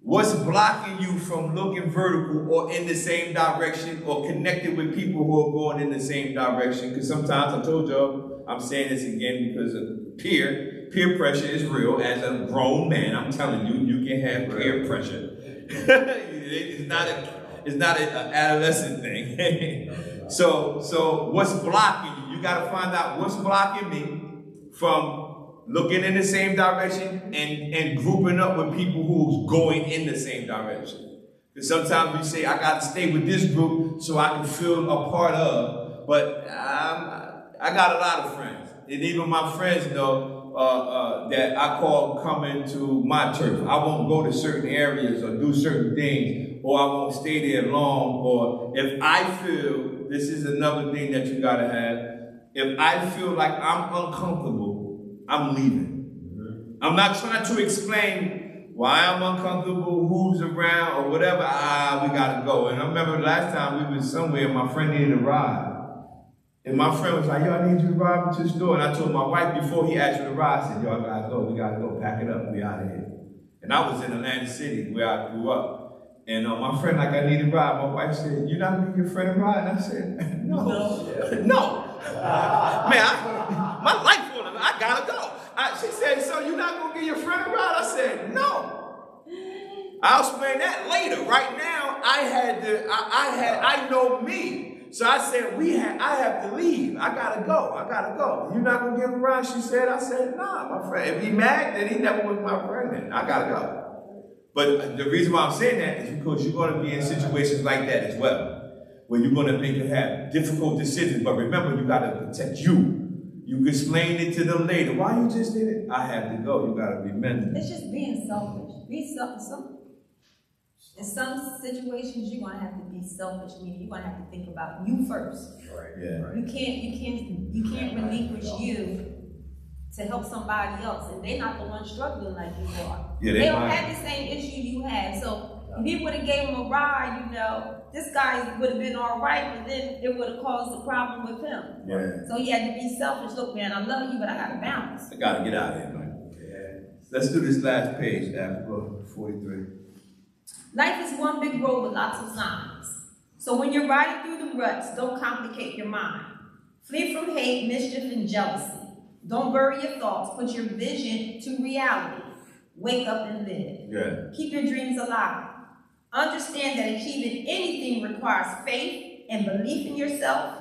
What's blocking you from looking vertical or in the same direction, or connected with people who are going in the same direction? Because sometimes, I told y'all, I'm saying this again because of peer pressure is real. As a grown man, I'm telling you, you can have peer pressure. It's not an adolescent thing. So what's blocking you? You got to find out what's blocking me from looking in the same direction and grouping up with people who's going in the same direction. Because sometimes we say, I got to stay with this group so I can feel a part of. But I got a lot of friends. And even my friends know that I call coming to my church. I won't go to certain areas or do certain things, or I won't stay there long. Or if I feel, this is another thing that you got to have, if I feel like I'm uncomfortable, I'm leaving. I'm not trying to explain why I'm uncomfortable, who's around, or whatever. We gotta go. And I remember last time we was somewhere, and my friend needed a ride. And my friend was like, yo, I need you to ride me to the store. And I told my wife before he asked for the ride, I said, yo, I gotta go. We gotta go. Pack it up. We out of here. And I was in Atlantic City, where I grew up. And my friend, like, I need a ride. My wife said, you're not gonna give your friend a ride? And I said, no. Man, my life on it. I gotta go. She said, so you're not gonna give your friend a ride? I said, no. I'll explain that later. Right now, I know me. So I said, I have to leave. I gotta go. You're not gonna give him a ride? She said, I said, nah, my friend. If he mad, then he never was my friend then. I gotta go. But the reason why I'm saying that is because you're gonna be in situations like that as well, where you're gonna have difficult decisions. But remember, you gotta protect you. You can explain it to them later. Why you just did it? I have to go. You gotta be mental. It's just being selfish. Be selfish. In some situations, you're gonna have to be selfish. Meaning you're gonna have to think about you first. Right. Yeah. You can't relinquish you to help somebody else, and they're not the ones struggling like you are. Yeah, they don't have the same issue you have. So if he would have gave him a ride, this guy would have been all right, but then it would have caused a problem with him. Yeah. So he had to be selfish. Look, man, I love you, but I got to balance. I gotta get out of here, man. Yeah. Let's do this last page, after 43. Life is one big road with lots of signs. So when you're riding through the ruts, don't complicate your mind. Flee from hate, mischief, and jealousy. Don't bury your thoughts. Put your vision to reality. Wake up and live. Yeah. Keep your dreams alive. Understand that achieving anything requires faith and belief in yourself,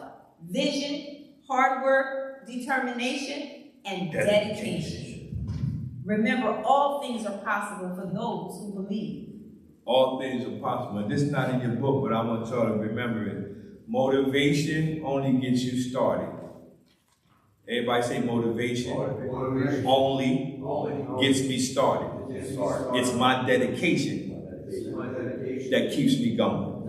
vision, hard work, determination, and dedication. Remember, all things are possible for those who believe. All things are possible. And this is not in your book, but I want y'all to remember it. Motivation only gets you started. Everybody say motivation. Only gets me started. It's my dedication that keeps me going.